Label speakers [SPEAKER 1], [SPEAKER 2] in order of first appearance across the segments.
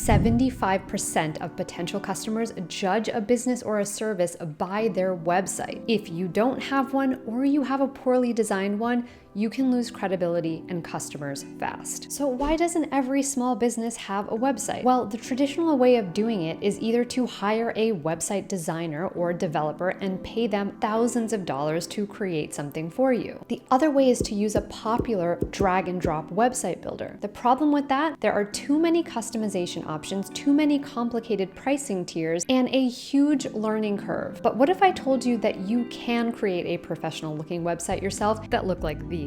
[SPEAKER 1] 75% of potential customers judge a business or a service by their website. If you don't have one or you have a poorly designed one, you can lose credibility and customers fast. So why doesn't every small business have a website? Well, the traditional way of doing it is either to hire a website designer or developer and pay them thousands of dollars to create something for you. The other way is to use a popular drag and drop website builder. The problem with that, there are too many customization options, too many complicated pricing tiers, and a huge learning curve. But what if I told you that you can create a professional looking website yourself that look like these?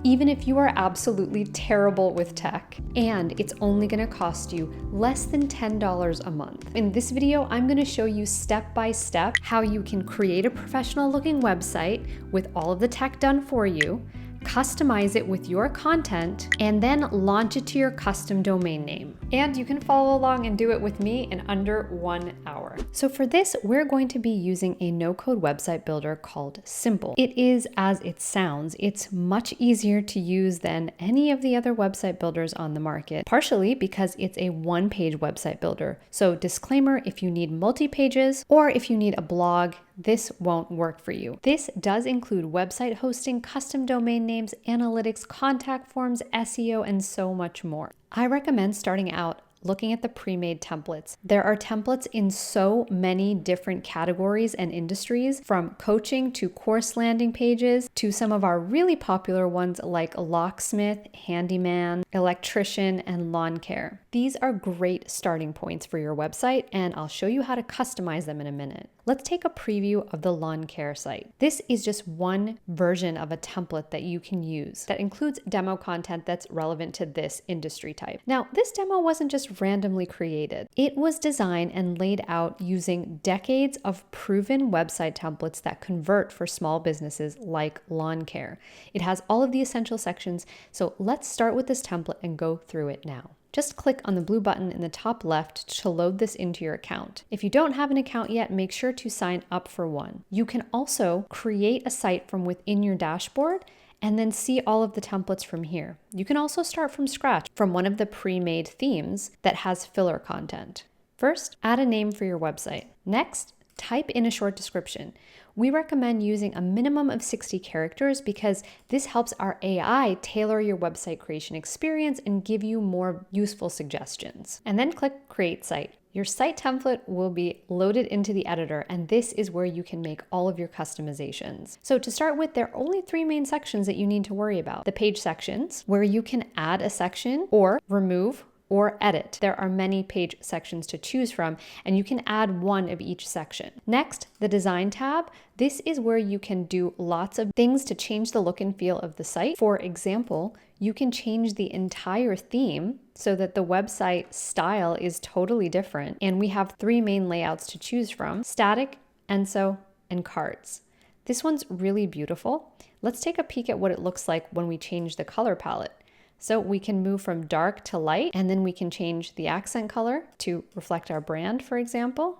[SPEAKER 1] Even if you are absolutely terrible with tech, and it's only gonna cost you less than $10 a month. In this video, I'm gonna show you step by step how you can create a professional looking website with all of the tech done for you, customize it with your content, and then launch it to your custom domain name. And you can follow along and do it with me in under 1 hour. So for this, we're going to be using a no-code website builder called Simple. It is as it sounds. It's much easier to use than any of the other website builders on the market, partially because it's a one-page website builder. So disclaimer, if you need multi-pages or if you need a blog, this won't work for you. This does include website hosting, custom domain names, analytics, contact forms, SEO, and so much more. I recommend starting out looking at the pre-made templates. There are templates in so many different categories and industries, from coaching to course landing pages to some of our really popular ones like locksmith, handyman, electrician, and lawn care. These are great starting points for your website, and I'll show you how to customize them in a minute. Let's take a preview of the lawn care site. This is just one version of a template that you can use that includes demo content that's relevant to this industry type. Now, this demo wasn't just randomly created. It was designed and laid out using decades of proven website templates that convert for small businesses like lawn care. It has all of the essential sections, so let's start with this template and go through it now. Just click on the blue button in the top left to load this into your account. If you don't have an account yet, make sure to sign up for one. You can also create a site from within your dashboard and then see all of the templates from here. You can also start from scratch from one of the pre-made themes that has filler content. First, add a name for your website. Next, type in a short description. We recommend using a minimum of 60 characters because this helps our AI tailor your website creation experience and give you more useful suggestions. And then click Create Site. Your site template will be loaded into the editor, and this is where you can make all of your customizations. So to start with, there are only 3 main sections that you need to worry about. The page sections, where you can add a section or remove or edit. There are many page sections to choose from, and you can add one of each section. Next, the design tab. This is where you can do lots of things to change the look and feel of the site. For example, you can change the entire theme so that the website style is totally different. And we have 3 main layouts to choose from: static, ENSO, and cards. This one's really beautiful. Let's take a peek at what it looks like when we change the color palette. So we can move from dark to light, and then we can change the accent color to reflect our brand, for example.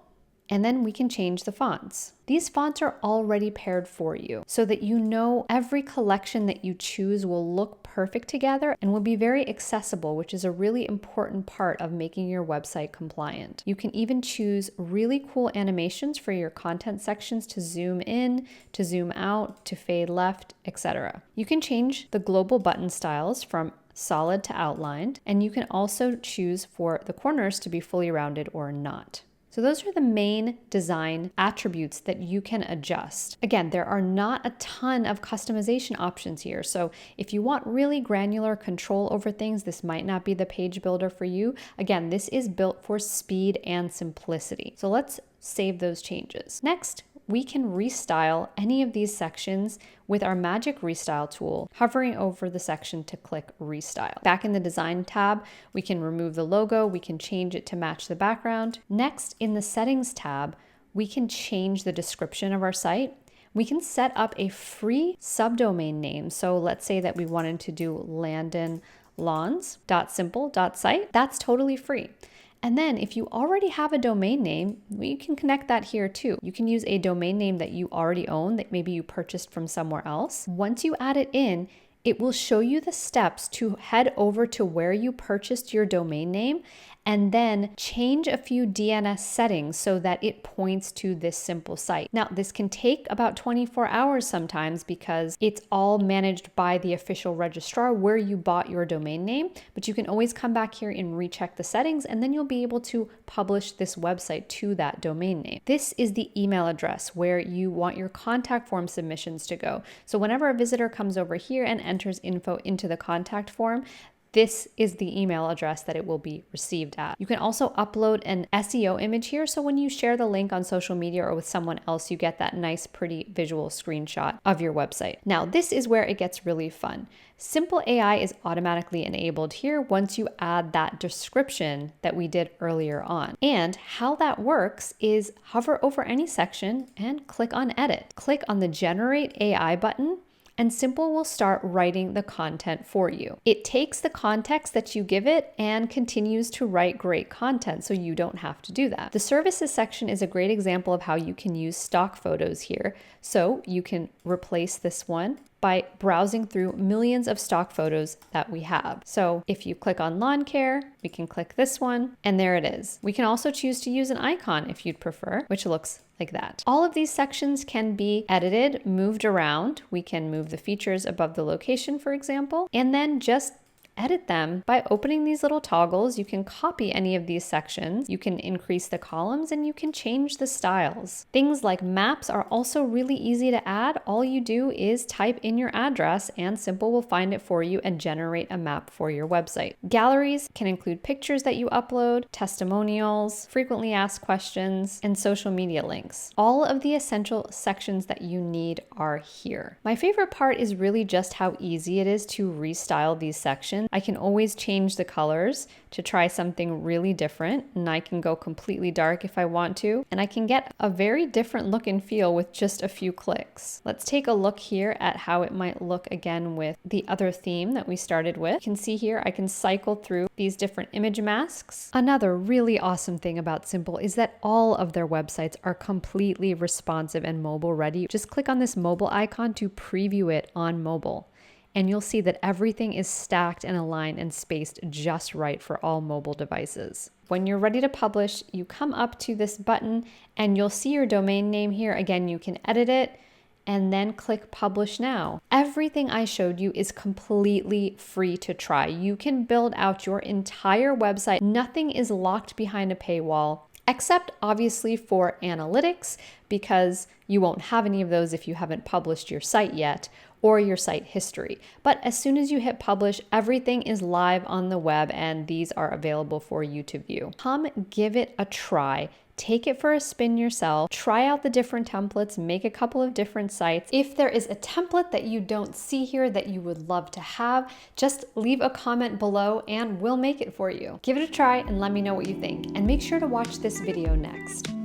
[SPEAKER 1] And then we can change the fonts. These fonts are already paired for you so that you know every collection that you choose will look perfect together and will be very accessible, which is a really important part of making your website compliant. You can even choose really cool animations for your content sections to zoom in, to zoom out, to fade left, etc. You can change the global button styles from solid to outlined, and you can also choose for the corners to be fully rounded or not. So those are the main design attributes that you can adjust. Again, there are not a ton of customization options here. So if you want really granular control over things, this might not be the page builder for you. Again, this is built for speed and simplicity. So let's save those changes. Next, we can restyle any of these sections with our magic restyle tool, hovering over the section to click restyle. Back in the design tab, we can remove the logo, we can change it to match the background. Next, in the settings tab, we can change the description of our site. We can set up a free subdomain name. So let's say that we wanted to do landonlawns.simple.site. That's totally free. And then if you already have a domain name, you can connect that here too. You can use a domain name that you already own that maybe you purchased from somewhere else. Once you add it in, It will show you the steps to head over to where you purchased your domain name and then change a few DNS settings so that it points to this simple site. Now, this can take about 24 hours sometimes because it's all managed by the official registrar where you bought your domain name, but you can always come back here and recheck the settings, and then you'll be able to publish this website to that domain name. This is the email address where you want your contact form submissions to go. So whenever a visitor comes over here and enters info into the contact form, this is the email address that it will be received at. You can also upload an SEO image here, so when you share the link on social media or with someone else, you get that nice, pretty visual screenshot of your website. Now, this is where it gets really fun. Simple AI is automatically enabled here once you add that description that we did earlier on. And how that works is hover over any section and click on Edit. Click on the Generate AI button, and Simple will start writing the content for you. It takes the context that you give it and continues to write great content, so you don't have to do that. The services section is a great example of how you can use stock photos here. So you can replace this one by browsing through millions of stock photos that we have. So if you click on lawn care, we can click this one, and there it is. We can also choose to use an icon if you'd prefer, which looks like that. All of these sections can be edited, moved around. We can move the features above the location, for example, and then just edit them by opening these little toggles. You can copy any of these sections, you can increase the columns, and you can change the styles. Things like maps are also really easy to add. All you do is type in your address and Simple will find it for you and generate a map for your website. Galleries can include pictures that you upload, testimonials, frequently asked questions, and social media links. All of the essential sections that you need are here. My favorite part is really just how easy it is to restyle these sections. I can always change the colors to try something really different, and I can go completely dark if I want to, and I can get a very different look and feel with just a few clicks. Let's take a look here at how it might look again with the other theme that we started with. You can see here I can cycle through these different image masks. Another really awesome thing about Simple is that all of their websites are completely responsive and mobile ready. Just click on this mobile icon to preview it on mobile, and you'll see that everything is stacked and aligned and spaced just right for all mobile devices. When you're ready to publish, you come up to this button and you'll see your domain name here. Again, you can edit it and then click Publish Now. Everything I showed you is completely free to try. You can build out your entire website. Nothing is locked behind a paywall, except obviously for analytics, because you won't have any of those if you haven't published your site yet, or your site history. But as soon as you hit publish, everything is live on the web and these are available for you to view. Come give it a try. Take it for a spin yourself, try out the different templates, make a couple of different sites. If there is a template that you don't see here that you would love to have, just leave a comment below and we'll make it for you. Give it a try and let me know what you think. And make sure to watch this video next.